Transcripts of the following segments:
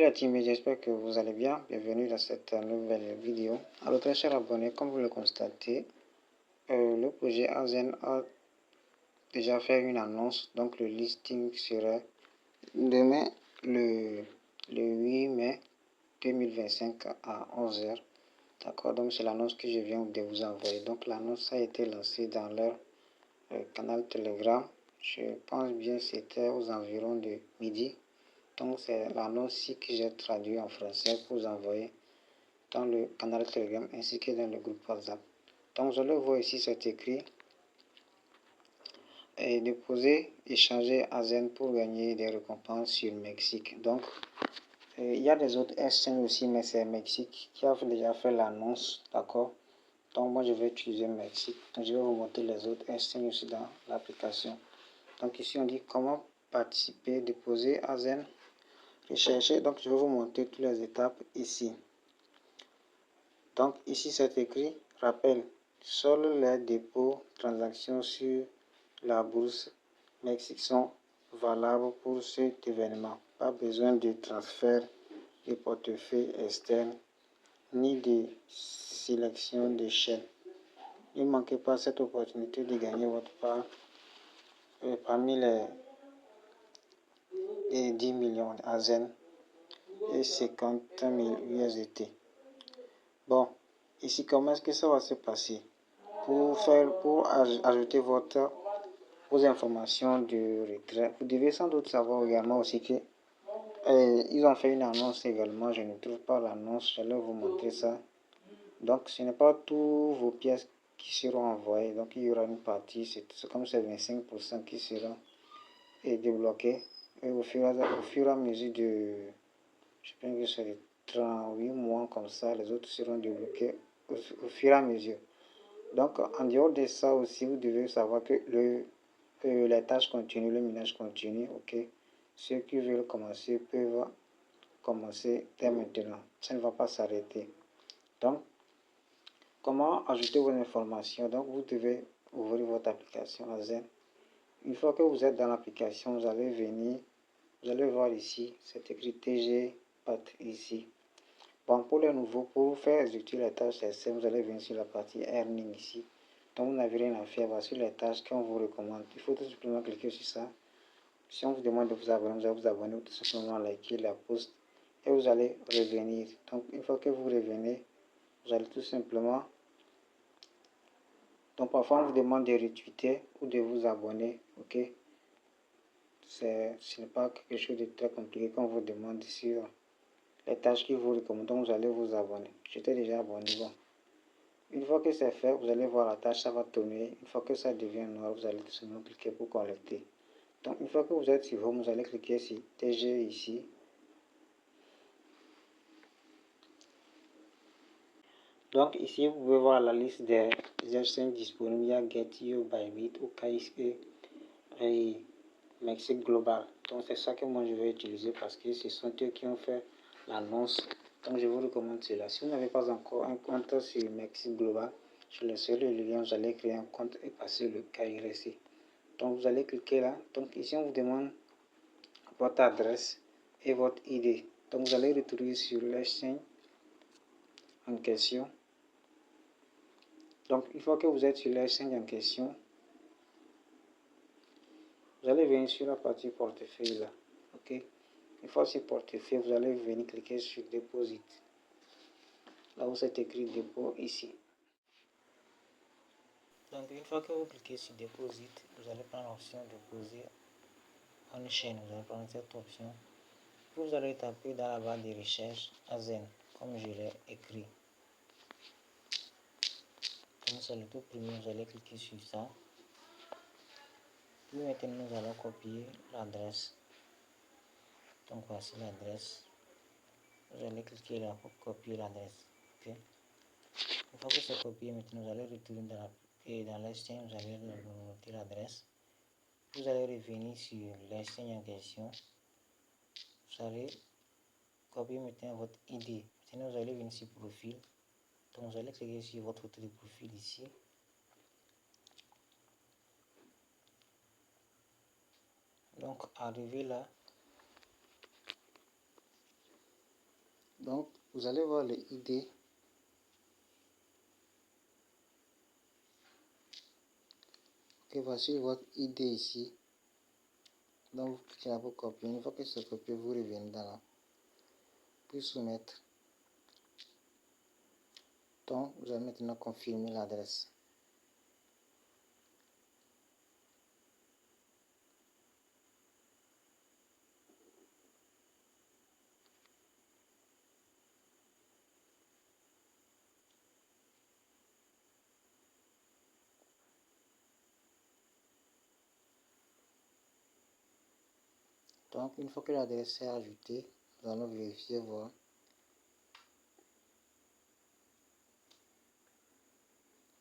la team, j'espère que vous allez bien. Bienvenue dans cette nouvelle vidéo. Alors très chers abonnés, comme vous le constatez, le projet Azen a déjà fait une annonce. Donc le listing sera demain le 8 mai 2025 à 11 h. D'accord, donc c'est l'annonce que je viens de vous envoyer. Donc l'annonce a été lancée dans leur canal Telegram. Je pense bien que c'était aux environs de midi. Donc c'est l'annonce que j'ai traduit en français pour vous envoyer dans le canal Telegram ainsi que dans le groupe WhatsApp. Donc vous allez voir ici, c'est écrit et déposer, échanger Azen pour gagner des récompenses sur Mexique. Donc il y a des autres exchanges aussi, mais c'est Mexique qui a déjà fait l'annonce, d'accord. Donc moi je vais utiliser Mexique. Donc je vais vous montrer les autres exchanges aussi dans l'application. Donc ici on dit comment participer, déposer Azen, rechercher. Donc je vais vous montrer toutes les étapes ici. Donc ici c'est écrit rappel, seuls les dépôts transactions sur la bourse Mexique sont valables pour cet événement. Pas besoin de transfert de portefeuille externe ni de sélection de chaînes. Ne manquez pas cette opportunité de gagner votre part parmi les 10 millions d'Azen et 50 000 USDT. Bon, ici comment est-ce que ça va se passer? Pour ajouter vos informations de retrait, vous devez sans doute savoir également aussi que ils ont fait une annonce également. Je ne trouve pas l'annonce, je vais vous montrer ça. Donc ce n'est pas tous vos pièces qui seront envoyées. Donc il y aura une partie, c'est comme c'est 25% qui seront débloqués. Et au fur et à mesure de, je pense que c'est 38 mois comme ça, les autres seront débloqués au fur et à mesure. Donc en dehors de ça aussi, vous devez savoir que les tâches continuent, le minage continue, ok. Ceux qui veulent commencer peuvent commencer dès maintenant. Ça ne va pas s'arrêter. Donc, comment ajouter vos informations? Donc, vous devez ouvrir votre application Azen. Une fois que vous êtes dans l'application, vous allez venir, vous allez voir ici, c'est écrit TG Pat ici. Bon, pour les nouveaux, pour faire exécuter les tâches SM, vous allez venir sur la partie Earning ici. Donc, vous n'avez rien à faire. Voici les tâches qu'on vous recommande. Il faut tout simplement cliquer sur ça. Si on vous demande de vous abonner, vous allez vous abonner ou tout simplement liker la post et vous allez revenir. Donc, une fois que vous revenez, vous allez tout simplement. Donc, parfois, on vous demande de retweeter ou de vous abonner. Ok, ce n'est pas quelque chose de très compliqué qu'on vous demande sur les tâches qui vous recommandent. Donc, vous allez vous abonner. J'étais déjà abonné. Bon. Une fois que c'est fait, vous allez voir la tâche, ça va tourner. Une fois que ça devient noir, vous allez tout simplement cliquer pour collecter. Donc, une fois que vous êtes sur Home, vous allez cliquer sur TG ici. Donc, ici, vous pouvez voir la liste des exchanges disponibles. Il y a Get-Io, Bybit, OKXE et Mexique Global. Donc, c'est ça que moi je vais utiliser parce que ce sont eux qui ont fait l'annonce. Donc, je vous recommande cela. Si vous n'avez pas encore un compte sur Mexique Global, je laisserai le lien. Vous allez créer un compte et passer le KYC. Donc, vous allez cliquer là. Donc, ici, on vous demande votre adresse et votre ID. Donc, vous allez retrouver sur l'exchange en question. Donc, une fois que vous êtes sur l'exchange en question, vous allez venir sur la partie portefeuille là. Ok. Une fois sur portefeuille, vous allez venir cliquer sur Deposit. Là où c'est écrit dépôt ici. Donc, une fois que vous cliquez sur Deposit, vous allez prendre l'option Déposer en chaîne. Vous allez prendre cette option. Vous allez taper dans la barre de recherche Azen, comme je l'ai écrit. Donc, c'est le tout premier. Vous allez cliquer sur ça. Puis maintenant, nous allons copier l'adresse. Donc, voici l'adresse. Vous allez cliquer là pour copier l'adresse. Ok. Une fois que c'est copié, maintenant vous allez retourner dans l'exchange, vous allez noter l'adresse. Vous allez revenir sur l'exchange en question. Vous allez copier maintenant votre ID. Maintenant vous allez venir sur profil. Donc vous allez cliquer sur votre photo de profil ici. Donc arrivé là, Donc, vous allez voir les ID. Ok, voici votre ID ici. Donc, vous cliquez là pour copier. Une fois que c'est copié, vous revenez dans là. Puis soumettre. Donc, vous allez maintenant confirmer l'adresse. Donc, une fois que l'adresse est ajoutée, nous allons vérifier, voir.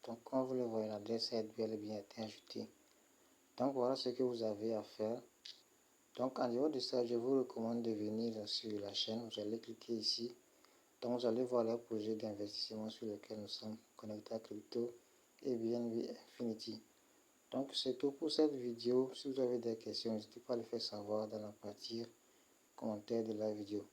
Donc, comme vous le voyez, l'adresse est bel et bien été ajoutée. Donc, voilà ce que vous avez à faire. Donc, en dehors de ça, je vous recommande de venir sur la chaîne. Vous allez cliquer ici. Donc, vous allez voir les projets d'investissement sur lesquels nous sommes connectés à Crypto et BNB Infinity. Donc, c'est tout pour cette vidéo. Si vous avez des questions, n'hésitez pas à les faire savoir dans la partie commentaire de la vidéo.